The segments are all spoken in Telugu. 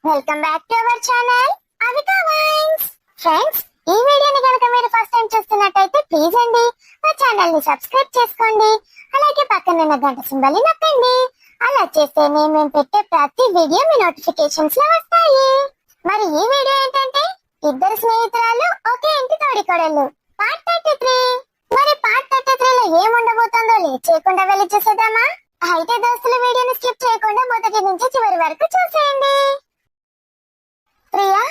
Welcome back to our channel Avika wines. Friends, ఈ వీడియోని కనుక మీరు ఫస్ట్ టైం చూస్తున్నట్టయితే ప్లీజ్ అండి మా ఛానల్ ని సబ్స్క్రైబ్ చేసుకోండి. అలాగే పక్కన ఉన్న గంట సింబల్ ని నొక్కండి. అలా చేస్తేనే మేము పెట్టే ప్రతి వీడియో మీ నోటిఫికేషన్స్ లో వస్తాయి. మరి ఈ వీడియో ఏంటంటే ఇద్దరు స్నేహితురాలు ఒకే ఇంటి తోడికోడళ్ళు పార్ట్ 33. మరి పార్ట్ 33 లో ఏముండబోతుందో లేట్ చేయకుండా వెళ్ళి చూసేద్దామా? అయితే దోస్తులు, వీడియోని స్కిప్ చేయకుండా మొదటి నుంచి చివరి వరకు చూసేయండి. ప్రియా,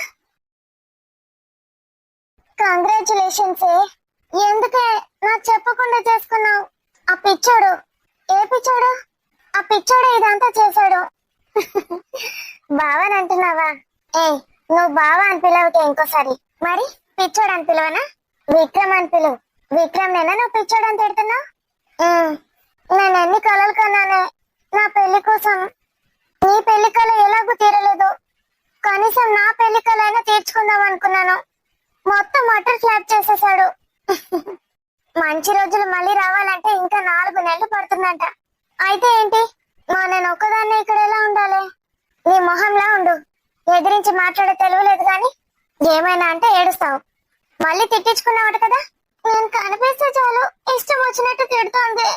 కంగ్రాచులేషన్స్. ఎందుకే నాకు చెప్పకుండా చేసుకున్నావు? ఆ పిచ్చోడు, ఏ పిచ్చోడు? ఆ పిచ్చోడు ఇదంతా చేశాడు. బావని అంటున్నావా? నువ్వు బావ అని పిలవకే ఇంకోసారి. మరి పిచ్చోడు అని పిలవనా? విక్రమ్ అని పిలువు. విక్రమ్ నేనా నువ్వు పిచ్చోడు అని తిడుతున్నావు? నేను ఎన్ని కలలు కన్నానే నా పెళ్లి కోసం. నీ పెళ్లి కళ ఎలాగూ తీరలేదు. కనీసం నా పెళ్లి కళైనా తీర్చుకుందాం అనుకున్నాను. మొత్తం మటర్ ఫ్లాప్ చేసేసాడు. మంచి రోజులు మళ్ళీ రావాలంటే ఇంకా 4 నెలలు పడుతుందంట. అయితే ఏంటి, నేను ఒక్కదాన్ని ఇక్కడ ఎలా ఉండాలి? నీ మొహంలా ఉండు. ఎదిరించి మాట్లాడే తెలియలేదు గాని ఏమైనా అంటే ఏడుస్తావు. మళ్ళీ తిట్టించుకున్నావట కదా. నేను కనిపిస్తే చాలు ఇష్టం వచ్చినట్టు తిడుతోంది.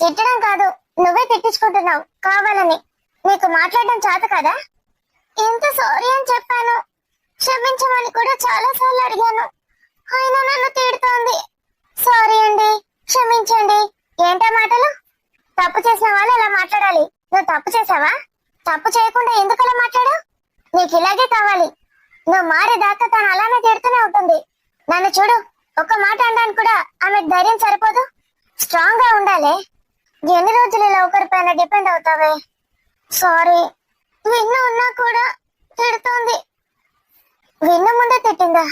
తిట్టడం కాదు, నువ్వే తిట్టించుకుంటున్నావు కావాలని. నీకు మాట్లాడడం చేత కదా? ఎంత సారీ అని చెప్పాను, క్షమించమని కూడా చాలా సార్లు అడిగాను. అయినా నన్ను తిడుతోంది. సారీ అండి, క్షమించండి. ఏంటా మాటలు? తప్పు చేసిన వాళ్ళు అలా మాట్లాడాలి. నువ్వు తప్పు చేసావా? తప్పు చేయకుండా ఎందుకు అలా మాట్లాడావు? నీకు ఇలాగే కావాలి. నువ్వు మారేదాకా తను అలానే తిడుతూనే ఉంటుంది. నన్ను చూడు, ఒక్క మాట అనడానికి కూడా ఆమెకు ధైర్యం సరిపోదు. స్ట్రాంగ్ గా ఉండాలి. ఎన్ని రోజులు ఇలా ఒకరిపైన డిపెండ్ అవుతావే? సారీ. విన్ను ఉన్నా కూడా తిడుతోంది. విన్ను ముందే తిట్టిందా?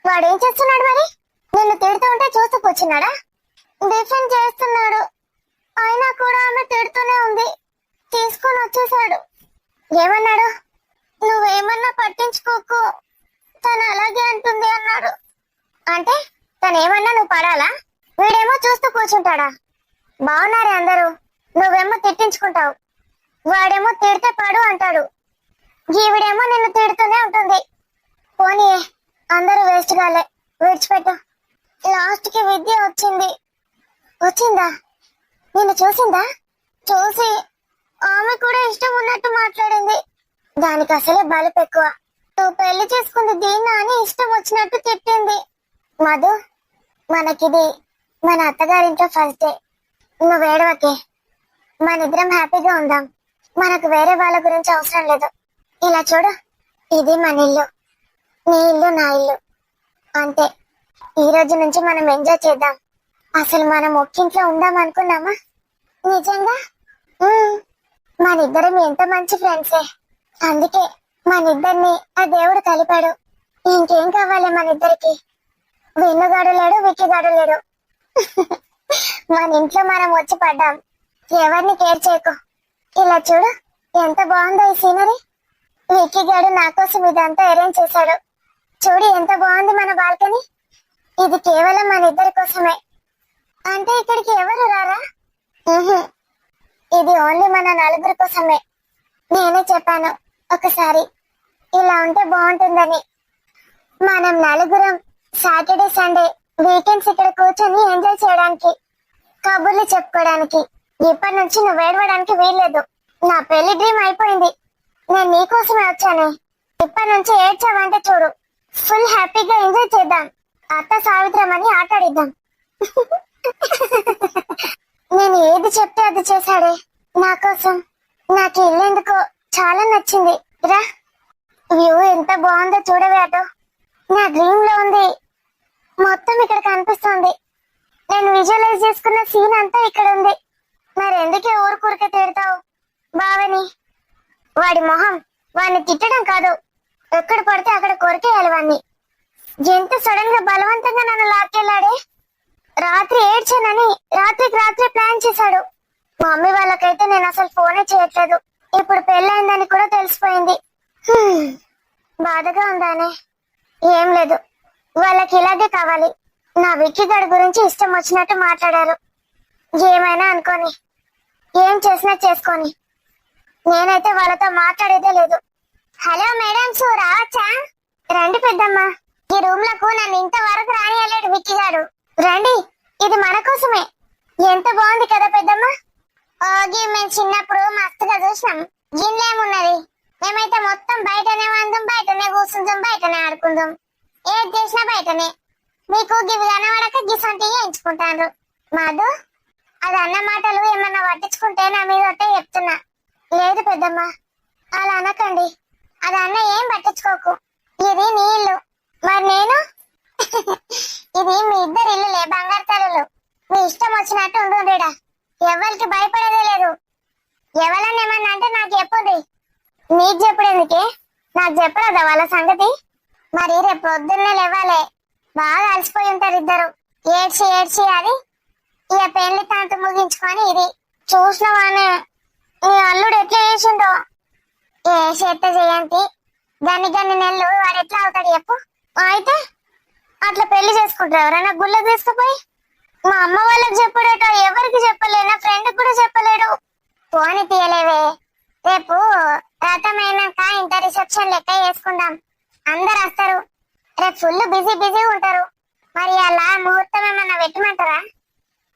వాడేం చేస్తున్నాడు మరి? నిన్ను తిడుతూ ఉంటే చూస్తూ కూర్చున్నాడా? డిఫెండ్ చేస్తున్నాడు. అయినా కూడా ఆమె తిడుతూనే ఉంది. తీసుకొని వచ్చేసాడు. ఏమన్నాడు? నువ్వేమన్నా పట్టించుకోకు, తను అలాగే అంటుంది అన్నాడు. అంటే తనేమన్నా నువ్వు పడాలా? వీడేమో చూస్తూ కూర్చుంటాడా? బాగున్నారే అందరూ, నువ్వేమో తిట్టించుకుంటావు. వాడేమో తిడితే పడు అంటాడు. ఈవిడేమో నిన్ను తిడుతూనే ఉంటుంది. పోనీ అందరూ వేస్ట్ గాలే, విడిచిపెట్టు. లాస్ట్ కి విద్య వచ్చింది. వచ్చిందా? నిన్ను చూసిందా? చూసి ఆమె కూడా ఇష్టం ఉన్నట్టు మాట్లాడింది. దానికి అసలే బలుపు ఎక్కువ. నువ్వు పెళ్లి చేసుకుంది దీన్నా అని ఇష్టం వచ్చినట్టు తిట్టింది. మధు, మనకిది మన అత్తగారింట్లో ఫస్ట్ డే. నువ్వు ఏడవకే, మనిద్దరం హ్యాపీగా ఉందాం. మనకు వేరే వాళ్ళ గురించి అవసరం లేదు. ఇలా చూడు, ఇది మన ఇల్లు, నీ ఇల్లు నా ఇల్లు. అంతే. ఈ రోజు నుంచి మనం ఎంజాయ్ చేద్దాం. అసలు మనం ఒక్కింట్లో ఉందాం అనుకున్నామా? నిజంగా మనిద్దరం ఎంత మంచి ఫ్రెండ్సే. అందుకే మనిద్దరిని ఆ దేవుడు కలిపాడు. ఇంకేం కావాలి మనిద్దరికి? విన్నుగాడు లేడు, విక్కిగాడు లేడు. మన ఇంట్లో మనం వచ్చి పడ్డాం. ఎవరిని కేర్ చేయకు. ఇలా చూడు, ఎంత బాగుందో ఈ సీనరీ. విక్కిగాడు నా కోసం ఇదంతా అరేంజ్ చేశాడు. చూడు ఎంత బాగుంది మన బాల్కనీ. ఇది కేవలం మన ఇద్దరి కోసమే. అంటే ఇక్కడికి ఎవరు రారా? ఇది ఓన్లీ మన 4 కోసమే. నేనే చెప్పాను ఒకసారి ఇలా ఉంటే బాగుంటుందని. మనం 4 సాటర్డే సండే వీకెండ్స్ ఇక్కడ కూర్చొని ఎంజాయ్ చేయడానికి, కబుర్లు చెప్పుకోవడానికి. ఇప్పటి నుంచి నువ్వు ఏడవడానికి వీల్లేదు. నా పెళ్లి డ్రీమ్ అయిపోయింది. నేను నీకోసమే వచ్చాను. ఇప్పటి నుంచి ఏడ్చావంటే చూడు, ఫుల్ హ్యాపీగా ఎంజాయ్ చేద్దాం. అత్త సావిత్రమని ఆటాడిద్దాం. నేను ఏది చెప్తే అది చేశాడే నా కోసం. నాకు ఇల్లెందుకో చాలా నచ్చింది. రా, వ్యూ ఎంత బాగుందో చూడవే. అటు నా డ్రీమ్ లో ఉంది. మొత్తం ఇక్కడ కనిపిస్తుంది. నేను విజువలైజ్ చేసుకున్న సీన్ అంతా ఇక్కడ ఉంది. మరి ఎందుకే ఊరుకూరికే తిడతావు బావని? వాడి మొహం. వాడిని తిట్టడం కాదు, ఎక్కడ పడితే అక్కడ కొరికేయాలి వాడిని. ఎంత సడన్ గా బలవంతంగా నన్ను లాక్కెళ్ళాడే. రాత్రి ఏడ్చానని రాత్రికి రాత్రి ప్లాన్ చేశాడు. మా మమ్మీ వాళ్ళకైతే నేను అసలు ఫోనే చేయట్లేదు. ఇప్పుడు పెళ్ళైందని కూడా తెలిసిపోయింది. బాధగా ఉందానే? ఏం లేదు, వాళ్ళకి ఇలాగే కావాలి. నా విక్కీగాడి గురించి ఇష్టం వచ్చినట్టు మాట్లాడారు. ఏమైనా అనుకోని, ఏం చేసినా చేసుకొని. నేనైతే వాళ్ళతో మాట్లాడేదే లేదు. హలో మేడమ్స్, రావచ్చా? రండి పెద్దమ్మ. ఈ రూమ్ లకు నన్ను ఇంతవరకు రానియలేడు విక్కీ గారు. రండి, ఇది మన కోసమే. ఎంత బాగుంది కదా పెద్దమ్మ. ఓగి మేము చిన్నప్పుడు మస్తుగా చూసినాం. గిన్నెమున్నది, మేమైతే మొత్తం బయటనే వందాం, బయటనే కూర్చుందాం, బయటనే ఆడుకుందాం. ఏది చేసినా బయటనే. మీకు గివి కనబడక గిసంటి ఎంచుకుంటాను. మాధు, అది అన్న మాటలు ఏమన్నా పట్టించుకుంటే నా మీద ఒకటే చెప్తున్నా. లేదు పెద్దమ్మ, అలా అనకండి. అది అన్న ఏం పట్టించుకోకు. ఇది నీ ఇల్లు, మరి నేను ఇది మీ ఇద్దరి ఇల్లులే, బంగారు తల్లులు. మీ ఇష్టం వచ్చినట్టు ఉండుండేడా. ఎవరికి భయపడేదే లేదు. ఎవరన్నా ఏమన్నా అంటే నాకు చెప్పుది. నీకు చెప్పుడేందుకే, నాకు చెప్పరాదా వాళ్ళ సంగతి? మరి రేపు పొద్దున్నే లేవాలి. బాగా అలసిపోయి ఉంటారు ఇద్దరు. ఏడ్చి ఏడ్చి అది ఇక పెళ్లి తాంత ముగించుకొని ఇది చూసినవానే నీ అల్లుడు ఎట్లా చేసిండో. ఏ చేత చేయంతి గన్ని గన్ని నెలలు వాడు ఎట్లా అవుతాడు చెప్పు. అయితే అట్లా పెళ్లి చేసుకుంటారు ఎవరైనా గుళ్ళ తీసుకుపోయి. మా అమ్మ వాళ్ళకి చెప్పడేటో ఎవరికి చెప్పలేడు, నా ఫ్రెండ్ కూడా చెప్పలేడు. పోని తీయలేవే, రేపు రథమైనాక ఇంత రిసెప్షన్ లెక్క చేసుకుందాం. అందరు వస్తారు. రేపు ఫుల్ బిజీ బిజీ ఉంటారు. మరి అలా ముహూర్తం ఏమన్నా పెట్టమంటారా?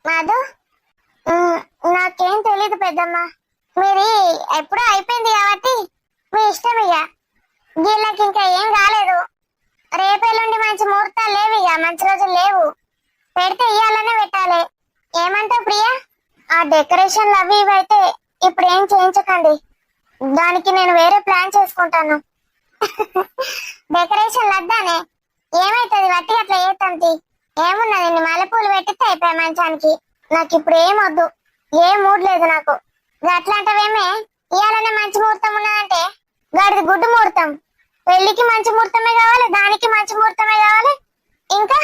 మాధు, నాకేం తెలీదు పెద్దమ్మ. మీది ఎప్పుడో అయిపోయింది కాబట్టి మీ ఇష్టం. ఇక వీళ్ళకి ఇంకా ఏం కాలేదు. రేపేళ్ళుండి మంచి ముహూర్తాలు లేవు, ఇక మంచి రోజులు లేవు. పెడితే ఇయ్యాలనే పెట్టాలి. ఏమంటావు ప్రియా? ఆ డెకరేషన్లు అవి ఇవి అయితే ఇప్పుడు ఏం చేయించకండి. దానికి నేను వేరే ప్లాన్ చేసుకుంటాను. డెకరేషన్ వద్దానే, ఏమైతుంది వట్టి అట్లా ఏతంతి. ఏమున్నది, ఇన్ని మల్లెపూలు పెట్టితే అయిపోయా మంచానికి. నాకు ఇప్పుడు ఏం వద్దు, ఏ మూడ్ లేదు నాకు. అట్లాంటివేమే ఇయాలనే మంచి ముహూర్తం ఉన్నదంటే గాడిది గుడ్డు ముహూర్తం. పెళ్లికి మంచి ముహూర్తమే కావాలి, దానికి మంచి ముహూర్తమే కావాలి. ఇంకా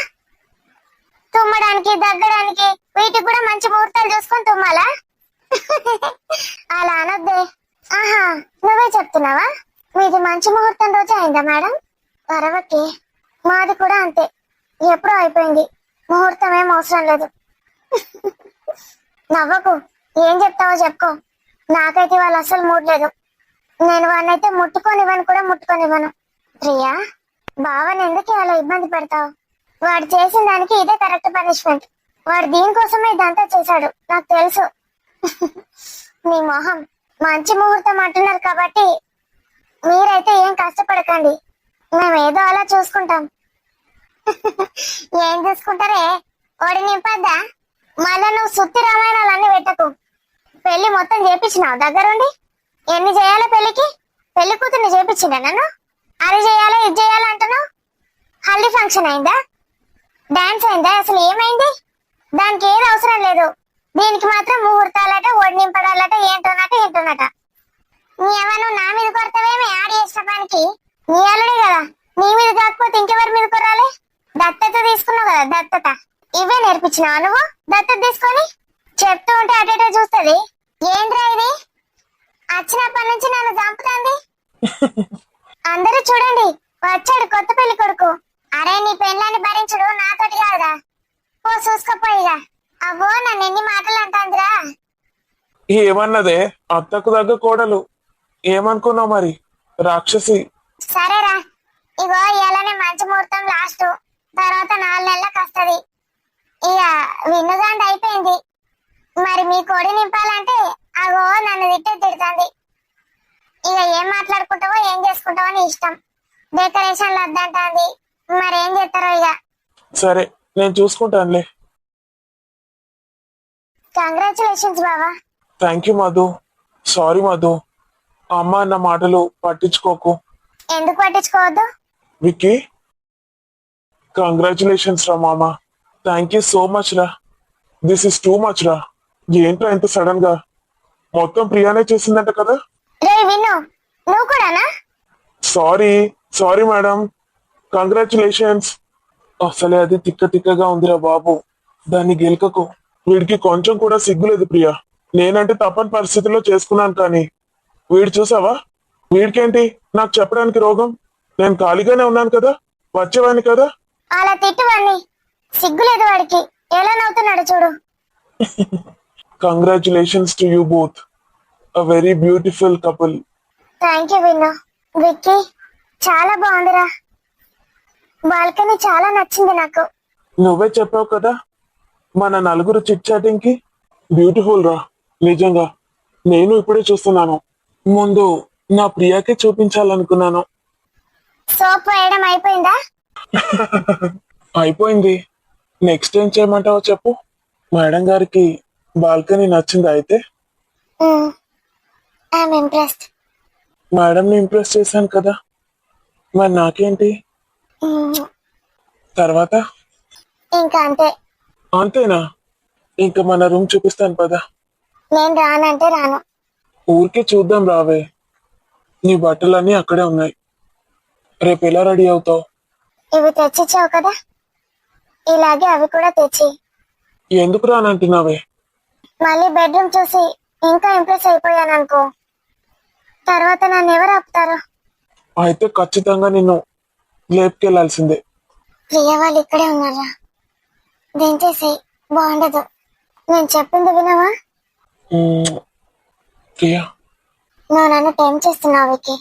తుమ్మడానికి దగ్గడానికి వీటికి కూడా మంచి ముహూర్తాలు చూసుకొని తుమ్మాలా? అలా అనొద్దే. ఆహా, నువ్వే చెప్తున్నావా? మీది మంచి ముహూర్తం రోజు అయిందా మేడం? పరవకే, మాది కూడా అంతే. ఎప్పుడో అయిపోయింది. ముహూర్తం ఏం అవసరం లేదు. నవ్వకు, ఏం చెప్తావో చెప్పుకో. నాకైతే వాళ్ళు అసలు మూడ్ లేదు. నేను వాడినైతే ముట్టుకొనివ్వను కూడా ముట్టుకొనివ్వను. ప్రియా, బావని ఎందుకు అలా ఇబ్బంది పెడతావు? వాడు చేసిన దానికి ఇదే కరెక్ట్ పనిష్మెంట్. వాడు దీనికోసమే ఇదంతా చేశాడు, నాకు తెలుసు. మీ మొహం. మంచి ముహూర్తం అంటున్నారు కాబట్టి మీరైతే ఏం కష్టపడకండి. మేము ఏదో అలా చూసుకుంటాం. ఏం చూసుకుంటారే? ఓడి నింపద్దా? మళ్ళా నువ్వు సుత్తి రామాయణాలన్నీ పెట్టకు. పెళ్లి మొత్తం చేపించినావు దగ్గరుండి. ఎన్ని చేయాలో పెళ్లికి? పెళ్లి కూతుర్ని చేపించిందా నన్ను? అది చేయాలో ఇది చేయాలో అంటున్నావు. హల్దీ ఫంక్షన్ అయిందా? డాన్స్ అయిందా? అసలు ఏమైంది? దానికి ఏది అవసరం లేదు. దీనికి మాత్రం ముహూర్తాలట, ఒడి నింపడాలట, ఏంటోనట. నీ ఏమన్నా నా మీద కొడతావేమి? ఆడి చేసిన పనికి నీ అల్లుడే కదా, నీ మీద కాకపోతే ఇంకెవరి మీద కొరాలి? దత్తత తీసుకున్నావు కదా, దత్తత. ఇవే నేర్పించినావా నువ్వు? దత్తత తీసుకొని చెప్తూ ఉంటే అటేటో చూస్తుంది. ఏంట్రా ఇది? వచ్చినప్పటి నుంచి నన్ను చంపుతుంది. అందరూ చూడండి, వచ్చాడు కొత్త పెళ్లి కొడుకు. అరే, నీ పెళ్ళాన్ని భరించడు నాతోటి కాదురా. పో చూసుకోపోయిగా. అవ్వో, నన్ను ఎన్ని మాటలు అంటాందిరా. ఏమన్నదే అత్తకు దగ్గ కోడలు? ఏమనుకున్నావు మరి రాక్షసి? సరేరా, ఇగో ఇలానే మంచి ముహూర్తం లాస్ట్. తర్వాత 4 నెలలకు వస్తది. ఇక విన్నుగాండి అయిపోయింది. మరి మీ కొడి నింపాలంటే అగో నన్ను తిడుతుంది. ఇక ఏం మాట్లాడుకుంటావో ఏం చేసుకుంటావో నీ ఇష్టం. డెకరేషన్లు వద్దంటుంది. మరి ఏం చేస్తారో ఇక. సరే, నేను చూసుకుంటానులే. కంగ్రాచులేషన్స్ బావా. Thank you Madhu. Sorry Madhu, అమ్మ అన్న మాటలు పట్టించుకోకు. ఎందుకు పట్టించుకోవద్దు? విక్కీ, కంగ్రాచులేషన్స్ రా మామ. థ్యాంక్ యూ సో మచ్ రా. దిస్ ఇస్ టూ మచ్ రా. ఏంట్రా ఇంత సడన్ గా? మొత్తం ప్రియానే చేసిందంట కదా? రే విన్ను, నువ్వు కూడానా? Sorry madam. కంగ్రాచులేషన్స్. అసలే అది తిక్కగా ఉందిరా బాబు. దాన్ని గెలకకు. వీడికి కొంచెం కూడా సిగ్గులేదు ప్రియా. నేనంటే తప్పని పరిస్థితుల్లో చేసుకున్నాను, కానీ వీడు చూసావా? వీడికేంటి నాకు చెప్పడానికి రోగం? నేను ఖాళీగానే ఉన్నాను కదా, వచ్చేవాడిని కదా. అలా తిట్టువాడిని, సిగ్గులేదు వాడికి. ఎలా నవ్వుతున్నాడు చూడు. Congratulations to you both. A very beautiful couple. Thank you Vinnu. Vicky చాలా బాగుందిరా. బాల్కనీ చాలా నచ్చింది నాకు. నువ్వే చెప్పావు కదా మన నలుగురు చిట్ చాటింగ్ కి. బ్యూటిఫుల్ రా నిజంగా. నేను ఇప్పుడే చూస్తున్నాను. ముందు నా ప్రియాకే చూపించాలనుకున్నాను. సోప్ వేయడం అయిపోయిందా? అయిపోయింది. నెక్స్ట్ ఏం చేయమంటావో చెప్పు. మేడం గారికి బాల్కనీ నచ్చిందా అయితే? I'm impressed. మేడంని ఇంప్రెస్ చేశాను కదా, మరి నాకేంటి తర్వాత? ఇంకా అంతే. అంతేనా? ఇంకా మన రూమ్ చూపిస్తాను పదా. నేను రానంటే రాను. ఊరికే చూద్దాం రావే. నీ బట్టలన్నీ అక్కడే ఉన్నాయి. రేపు ఎలా రెడీ అవుతావు? ఇవి తెచ్చిచ్చావు కదా, ఇలాగే అవి కూడా తెచ్చి. ఎందుకు రానంటున్నావే? మళ్ళీ బెడ్రూమ్ చూసి ఇంకా ఇంప్రెస్ అయిపోయాను అనుకో, తర్వాత నన్ను ఎవరు ఆపుతారు? అయితే ఖచ్చితంగా నిన్ను లేపుకెళ్లాల్సిందే. ప్రియ వాళ్ళు ఇక్కడే ఉన్నారా? దించేసి బాగుండదు. నేను చెప్పింది వినవా? ప్రియా, నువ్వు నన్ను టైం చేస్తున్నావు విక్కీ.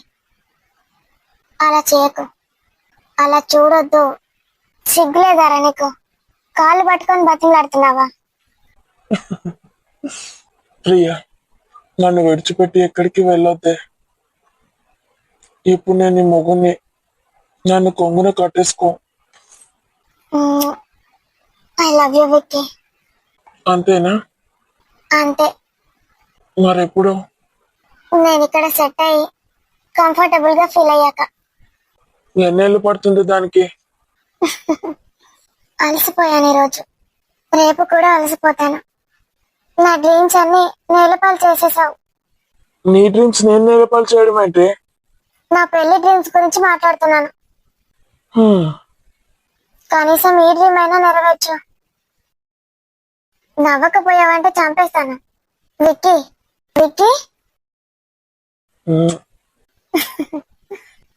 అలా చేయకు. అలా చూడొద్దు. సిగ్గులేదారా నీకు? కాళ్ళు పట్టుకొని బతిమలాడుతున్నావా? ప్రియా, నన్ను విడిచిపెట్టి ఎక్కడికి వెళ్ళొద్దే. ఇప్పుడు నేను నీ మొగుణ్ణి. నన్ను కొంగున కట్టేసుకో. I love you Vicky. అంతేనా? అంతే. మరెప్పుడు? నేను ఇక్కడ సెట్ అయ్యి కంఫర్టబుల్ గా ఫీల్ అయ్యాక. ఎన్నేళ్ళు పడుతుంది దానికి? అలసిపోయాను ఈరోజు, రేపు కూడా అలసిపోతాను. నా డ్రీమ్స్ అన్ని నేలపాలు చేసేసావు. నీ డ్రీమ్స్ నేను నేలపాలు చేయడం ఏంటి? నా పెళ్లి డ్రీమ్స్ గురించి మాట్లాడుతున్నాను. కనీసం ఈ డ్రీమ్ అయినా నెరవేర్చు. నవ్వకపోయావంటే చంపేస్తాను. విక్కీ, విక్కీ.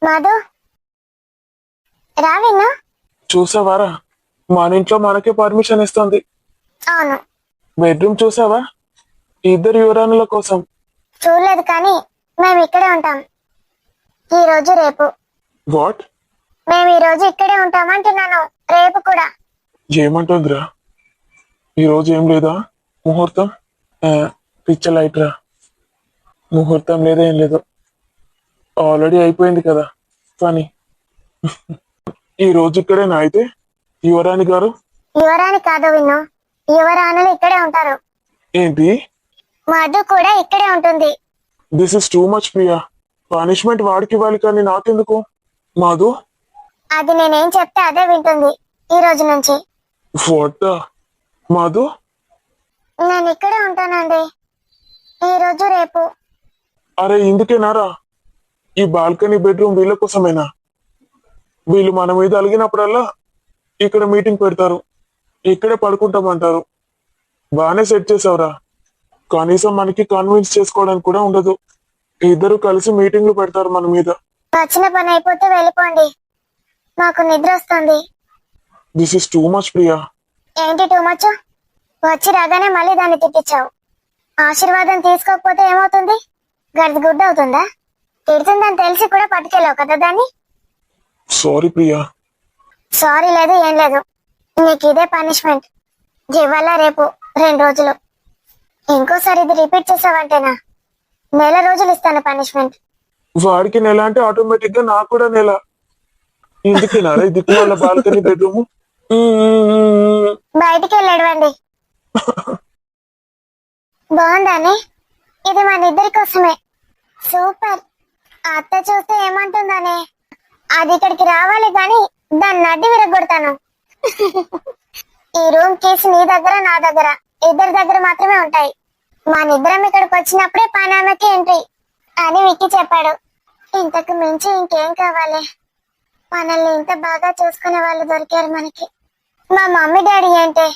మధు రా విన్ను. చూసావారా, మన ఇంట్లో మనకే పర్మిషన్ ఇస్తుంది. అవును. బెడ్రూమ్ చూసావా? ఇద్దరు యువరాణుల కోసం. చూడలేదు కానీ మేము ఇక్కడే ఉంటాం ఈ రోజు రేపు. వాట్? మేము ఈ రోజు ఇక్కడే ఉంటామంటున్నాను, రేపు కూడా. ఏమంటుందిరా? ఈ రోజు ఏం లేదా ముహూర్తం? పిచ్చ లైట్ రా. ముహూర్తం లేదా ఏం లేదు, ఆల్రెడీ అయిపోయింది కదా పని. ఈ రోజు ఇక్కడేనా అయితే యువరాణి గారు? యువరాణి కాదు విన్ను, యువరాణులు ఇక్కడే ఉంటారు. ఏంటి? మధు కూడా ఇక్కడే ఉంటుంది. This is too much Priya. Punishment వాడికి ఇవ్వాలి కానీ నాకెందుకు? మాధు, అది నేనేం చెప్తే అదే వింటుంది ఈ రోజు నుంచి. వాట్? మాధు, నేను ఇక్కడే ఉంటానండి ఈ రోజు రేపు. అరే ఇందుకేనారా ఈ బాల్కనీ బెడ్రూమ్ వీళ్ళ కోసమేనా? వీళ్ళు మన మీద అలిగినప్పుడల్లా ఇక్కడ మీటింగ్ పెడతారు, ఇక్కడే పడుకుంటామంటారు. బాగానే సెట్ చేసావురా. కనీసం మనకి కన్విన్స్ చేసుకోవడానికి కూడా ఉండదు. ఇద్దరు కలిసి మీటింగ్లు పెడతారు మన మీద. వచ్చిన పని అయిపోతే వెళ్ళిపోండి, మాకు నిద్ర వస్తుంది. This is too much Priya. ఏంటి టూ మచ్? వచ్చి రాగానే మళ్ళీ దాన్ని తిట్టించావు. ఆశీర్వాదం తీసుకోకపోతే ఏమవుతుంది? గర్ది గుడ్డ అవుతుందా? తిడుతుందని తెలిసి కూడా పట్టుకెళ్ళావు కదా దాన్ని. సారీ ప్రియా. సారీ లేదు ఏం లేదు, నీకు ఇదే పనిష్మెంట్. ఇవాళ రేపు 2 రోజులు. ఇంకోసారి ఇది రిపీట్ చేసావంటేనా నెల రోజులు ఇస్తాను పనిష్మెంట్. వాడికి నెల అంటే ఆటోమేటిక్ గా నాకు కూడా నెల. ఎందుకేనారా ఇది వాళ్ళ బాల్కనీ బెడ్రూమ్? బయటికి వెళ్ళాడువండి. బాగుందానే? ఇది మన ఇద్దరి కోసమే. సూపర్. అత్త చూస్తే ఏమంటుందానే? అది ఇక్కడికి రావాలి గాని దాన్ని నడ్డి విరగొడతాను. ఈ రూమ్ కీస్ నీ దగ్గర నా దగ్గర, ఇద్దరి దగ్గర మాత్రమే ఉంటాయి. మనిద్దరం ఇక్కడికి వచ్చినప్పుడే పనామకి ఎంట్రీ అని విక్కీ చెప్పాడు. ఇంతకు మించి ఇంకేం కావాలి? మనల్ని ఇంత బాగా చూసుకునే వాళ్ళు దొరికారు మనకి. మా మమ్మీ డాడీ ఏంటే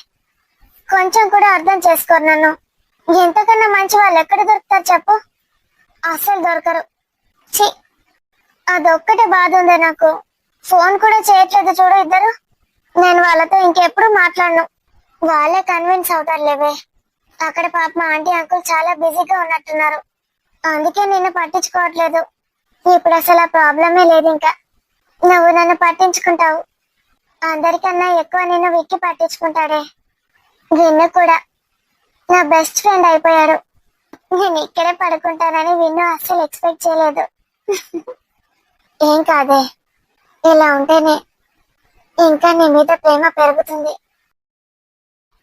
కొంచెం కూడా అర్థం చేసుకోరు నన్ను. ఎంతకన్నా మంచి వాళ్ళు ఎక్కడ దొరుకుతారు చెప్పు? అస్సలు దొరకరు. ఛీ, అదొక్కటే బాధ ఉంది నాకు. ఫోన్ కూడా చేయట్లేదు చూడు ఇద్దరు. నేను వాళ్ళతో ఇంకెప్పుడు మాట్లాడను. వాళ్ళే కన్విన్స్ అవుతారు లేవే. అక్కడ పాప మా ఆంటీ అంకుల్ చాలా బిజీగా ఉన్నట్టున్నారు. అందుకే నిన్ను పట్టించుకోవట్లేదు. ఇప్పుడు అసలు ఆ ప్రాబ్లమే లేదు. ఇంకా నువ్వు నన్ను పట్టించుకుంటావు. అందరికన్నా ఎక్కువ నిన్ను విక్కి పట్టించుకుంటాడే. విన్ను కూడా నా బెస్ట్ ఫ్రెండ్ అయిపోయాడు. నేను ఇక్కడే పడుకుంటానని విన్ను అస్సలు ఎక్స్పెక్ట్ చేయలేదు. ఏం కాదే, ఇలా ఉంటేనే ఇంకా నీ మీద ప్రేమ పెరుగుతుంది.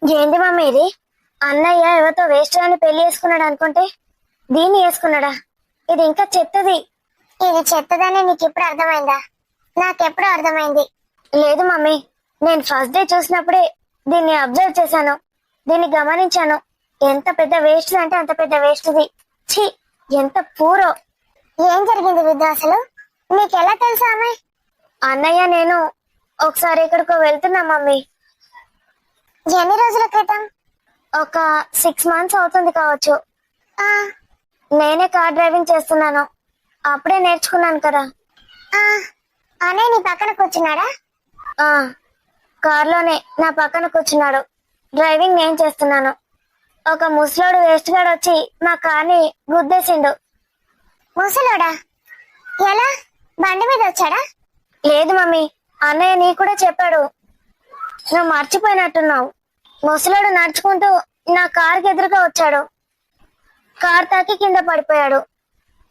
ఏంది మమ్మీ ఇది? అన్నయ్య ఎవరితో వేస్ట్ అని పెళ్లి చేసుకున్నాడు అనుకుంటే దీన్ని వేసుకున్నాడా? ఇది ఇంకా చెత్తది. ఇది చెత్తదని నీకు ఇప్పుడు అర్థమైందా? నాకెప్పుడు అర్థమైంది. లేదు మమ్మీ, నేను ఫస్ట్ డే చూసినప్పుడే దీన్ని అబ్జర్వ్ చేశాను, దీన్ని గమనించాను. ఎంత పెద్ద వేస్ట్ అంటే అంత పెద్ద వేస్ట్ది. ఛీ, ఎంత పూరో. ఏం జరిగింది విద్య అసలు? నీకెలా తెలుసా అమ్మాయి? అన్నయ్య నేను ఒకసారి ఎక్కడికో వెళ్తున్నా మమ్మీ. ఎన్ని రోజుల క్రితం? ఒక 6 months అవుతుంది కావచ్చు. నేనే కార్ డ్రైవింగ్ చేస్తున్నాను. అప్పుడే నేర్చుకున్నాను కదా. అనే నీ పక్కన కూర్చున్నాడా? కార్లోనే నా పక్కన కూర్చున్నాడు. డ్రైవింగ్ నేను చేస్తున్నాను. ఒక ముసలోడు వేస్ట్ గాడు వచ్చి మా కార్ని గుద్దేసిండు. ముసలోడా? ఎలా? బండి మీద వచ్చాడా? లేదు మమ్మీ, అన్నయ్య నీ కూడా చెప్పాడు. నువ్వు మర్చిపోయినట్టున్నావు. ముసలోడు నడుచుకుంటూ నా కార్కి ఎదురుగా వచ్చాడు. కార్ తాకి కింద పడిపోయాడు.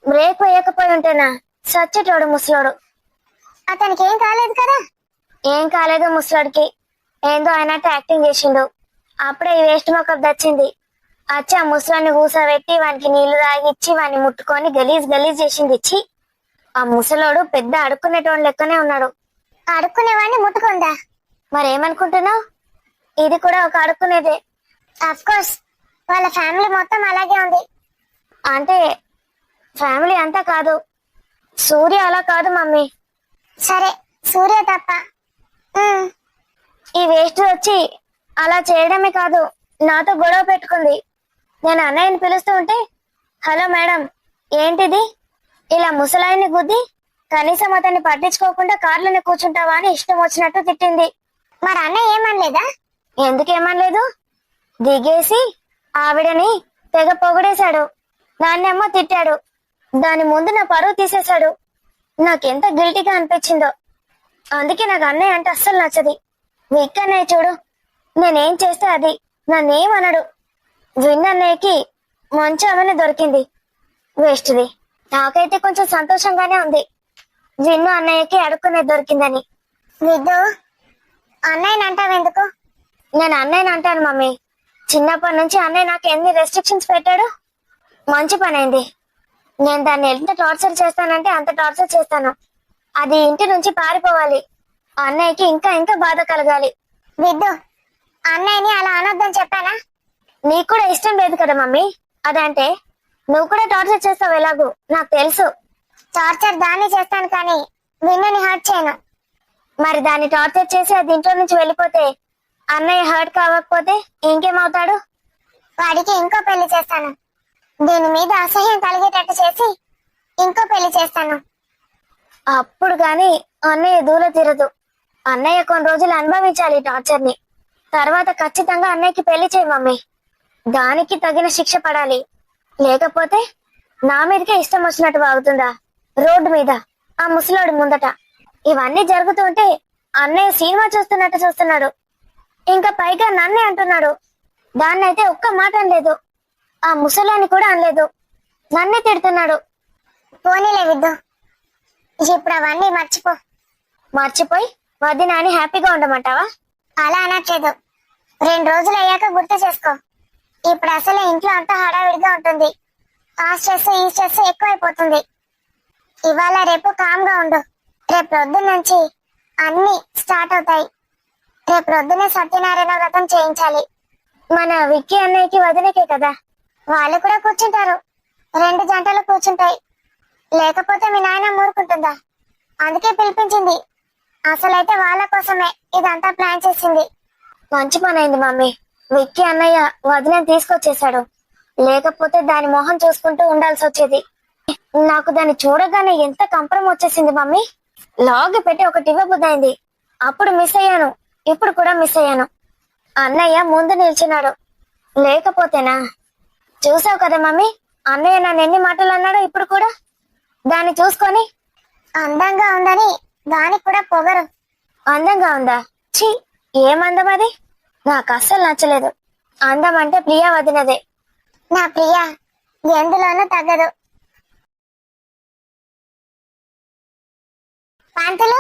బ్రేక్ వేయకపోయి ఉంటేనా సచ్చేటోడు ముసలోడు. అతనికి ఏం కాలేదు కదా? ఏం కాలేదు ముసలోడికి. ఏందో అయినట్టు యాక్టింగ్ చేసిండు. అప్పుడే ఈ వేస్ట్ మొక్కకు దచ్చింది. వచ్చి ఆ ముసలాన్ని కూసబెట్టి వానికి నీళ్లు తాగిచ్చి వాడిని ముట్టుకొని గలీజ్ గలీజ్ చేసింది. ఇచ్చి ఆ ముసలోడు పెద్ద అడుక్కునేటోడు లెక్కనే ఉన్నాడు. అడుక్కునేవాడిని ముట్టుకుందా? మరేమనుకుంటున్నావు? ఇది కూడా ఒక అడుక్కునేదే. అఫ్ కోర్స్ వాళ్ళ ఫ్యామిలీ మొత్తం అలాగే ఉంది. అంటే ఫ్యామిలీ అంతా కాదు, సూర్య అలా కాదు మమ్మీ. సరే, సూర్య తప్ప. ఈ వేస్ట్ వచ్చి అలా చేయడమే కాదు, నాతో గొడవ పెట్టుకుంది. నేను అన్నయ్యని పిలుస్తూ ఉంటే, హలో మేడం, ఏంటిది ఇలా ముసలాయిని గుద్ది కనీసం అతన్ని పట్టించుకోకుండా కార్లోనే కూర్చుంటావా అని ఇష్టం వచ్చినట్టు తిట్టింది. మరి అన్నయ్య ఏమనలేదా? ఎందుకేమనలేదు? దిగేసి ఆవిడని తెగ పొగిడేశాడు. నాన్నేమో తిట్టాడు. దాని ముందు నా పరువు తీసేశాడు. నాకెంత గిల్టీగా అనిపించిందో. అందుకే నాకు అన్నయ్య అంటే అస్సలు నచ్చది. విక్ అన్నయ్య చూడు, నేనేం చేస్తే అది నన్నేమనడు. విన్ అన్నయ్యకి మంచి ఆమెనే దొరికింది, వేస్ట్ది. నాకైతే కొంచెం సంతోషంగానే ఉంది, విన్ను అన్నయ్యకి అడుక్కునే దొరికిందని. విద్దు, అన్నయ్యని అంటావెందుకు? నేను అన్నయ్యని అంటాను మమ్మీ. చిన్నప్పటి నుంచి అన్నయ్య నాకు ఎన్ని రెస్ట్రిక్షన్స్ పెట్టాడు. మంచి పని అయింది. నేను దాన్ని ఎంత టార్చర్ చేస్తానంటే అంత టార్చర్ చేస్తాను. అది ఇంటి నుంచి పారిపోవాలి. అన్నయ్యకి ఇంకా ఇంకా బాధ కలగాలి. విద్దు, అన్నయ్యని అలా అనొద్దని చెప్పానా? నీకు కూడా ఇష్టం లేదు కదా మమ్మీ అదంటే. నువ్వు కూడా టార్చర్ చేస్తావు ఎలాగూ నాకు తెలుసు. టార్చర్ దాన్ని చేస్తాను కానీ విన్నుని హర్ట్ చేయను. మరి దాన్ని టార్చర్ చేసి అది ఇంట్లో నుంచి వెళ్ళిపోతే అన్నయ్య హర్ట్ కావకపోతే ఇంకేమవుతాడు? వాడికి ఇంకో పెళ్లి చేస్తాను. దీని మీద అసహ్యం కలిగేటట్టు చేసి ఇంకో పెళ్లి చేస్తాను. అప్పుడు గాని అన్నయ్య దూల తీరదు. అన్నయ్య కొన్ని రోజులు అనుభవించాలి టార్చర్ ని. తర్వాత ఖచ్చితంగా అన్నయ్యకి పెళ్లి చేయి మమ్మీ. దానికి తగిన శిక్ష పడాలి. లేకపోతే నా మీదకే ఇష్టం వచ్చినట్టు వాగుతుందా రోడ్డు మీద ఆ ముసలోడి ముందట. ఇవన్నీ జరుగుతుంటే అన్నయ్య సినిమా చూస్తున్నట్టు చూస్తున్నాడు. ఇంకా పైగా నన్నే అంటున్నాడు. దాన్నైతే ఒక్క మాట అనలేదు, ఆ ముసలాన్ని కూడా అనలేదు, నన్నే తిడుతున్నాడు. పోనీలే విద్దు, ఇప్పుడు అవన్నీ మర్చిపో. మర్చిపోయి వదిన అని హ్యాపీగా ఉండమంటావా? అలా అనట్లేదు, 2 రోజులు అయ్యాక గుర్తు చేసుకో. ఇప్పుడు అసలు ఇంట్లో అంతా హడావిడిగా ఉంటుంది. ఆ స్ట్రెస్ ఈ స్ట్రెస్ ఎక్కువైపోతుంది. ఇవాళ రేపు కామ్గా ఉండు. రేపు పొద్దున్న నుంచి అన్ని స్టార్ట్ అవుతాయి. రేపు పొద్దున్నే సత్యనారాయణ వ్రతం చేయించాలి. మన విక్కీ అన్నయ్యకి వదినకే కదా, వాళ్ళు కూడా కూర్చుంటారు. 2 జంటలు కూర్చుంటాయి. లేకపోతే మీ నాయన ఊరుకుంటుందా? అందుకే పిలిపించింది. అసలైతే వాళ్ళ కోసమే ఇదంతా ప్లాన్ చేసింది. మంచి పని అయింది మమ్మీ, విక్కీ అన్నయ్య వదిన తీసుకొచ్చేసాడు. లేకపోతే దాని మొహం చూసుకుంటూ ఉండాల్సి వచ్చేది. నాకు దాన్ని చూడగానే ఎంత కంపరం వచ్చేసింది మమ్మీ. లాగి పెట్టి ఒకటి ఇవ్వబుద్దైంది. అప్పుడు మిస్ అయ్యాను, ఇప్పుడు కూడా మిస్ అయ్యాను. అన్నయ్య ముందు నిల్చున్నాడు. లేకపోతేనా? చూసావు కదా మమ్మీ, అన్నయ్య నన్ను ఎన్ని మాటలు అన్నాడో ఇప్పుడు కూడా దాన్ని చూసుకొని అందంగా ఉందని దానికి కూడా పొగరు. అందంగా ఉందా? ఛీ, ఏం అందం అది? నాకు అస్సలు నచ్చలేదు. అందం అంటే ప్రియా వదినదే. నా ప్రియా ఎందులోనూ తగ్గదు. పంతులు,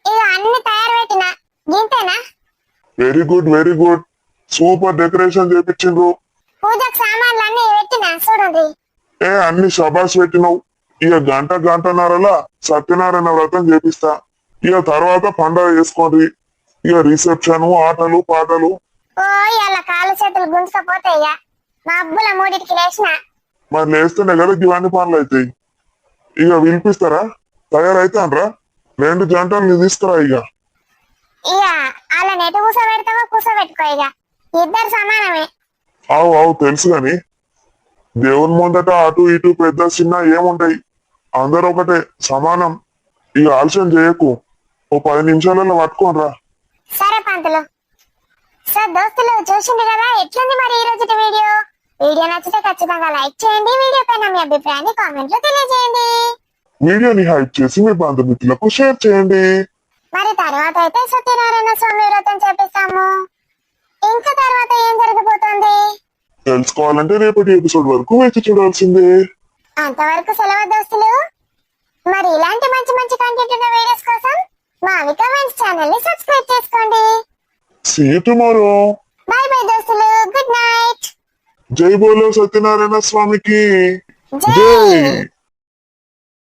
ఇక అన్ని తయారు పెట్టినా గింతేనా? Very good, very good. Super decoration చేపించిండ్రు. పూజకు సామాన్లు అన్ని పెట్టినా చూడండి. అన్ని శబాస్ పెట్టినావు. ఇక గంటన్నరలా సత్యనారాయణ వ్రతం చేపిస్తా. ఇక తర్వాత పండగ చేసుకోండి. ఇక రిసెప్షన్, ఆటలు పాటలు. ఓ ఇలా కాళ్ళు చేతులు గుంజుకపోతాయ్యా. మా అబ్బుల మూడిటికి లేచిన. మరి లేస్తేనే కదా ఇవన్నీ పనులు అవుతాయి. ఇక పిలిపిస్తారా? తయారైతాన్రా? 2 జంటలు తీసుకురా. ఇక అలా నెట్ కూసబెడతావో కూసబెట్టుకో. ఇక ఇద్దరు సమానమే. అవు తెలుసు గాని దేవుని ముందట అటు ఇటు పెద్ద చిన్న ఏముంటాయి, అందరూ ఒకటే సమానం. ఇక ఆలస్యం చేయకు. ఓ 10 నిమిషాలలో పట్టుకోనరా. సరే పంతులు. సార్ దోస్తులు చూసింది కదా ఎట్లుంది మరి ఈ రోజు వీడియో. వీడియో నచ్చితే ఖచ్చితంగా లైక్ చేయండి. వీడియో పైన మీ అభిప్రాయాన్ని కామెంట్ లో తెలియజేయండి. వీడియోని హైప్ చేసి మీ బంధుమిత్రులకు షేర్ చేయండి. మరి తర్వాత అయితే సత్యనారాయణ స్వామి వ్రతం చేపిస్తాము. ఇంకా తర్వాత ఏం జరగబోతోంది తెలుసుకోవాలంటే రేపటి ఎపిసోడ్ వరకు వేచి చూడాల్సిందే. అంతవరకు సెలవు దోస్తులు. మరి ఇలాంటి మంచి మంచి కంటెంట్ ఉన్న వీడియోస్ కోసం మా వికమెంట్స్ ఛానల్ ని సబ్స్క్రైబ్ చేసుకోండి. See you tomorrow. Bye bye దోస్తులు. Good night. జై బోలో సత్యనారాయణ స్వామికి జై. జై.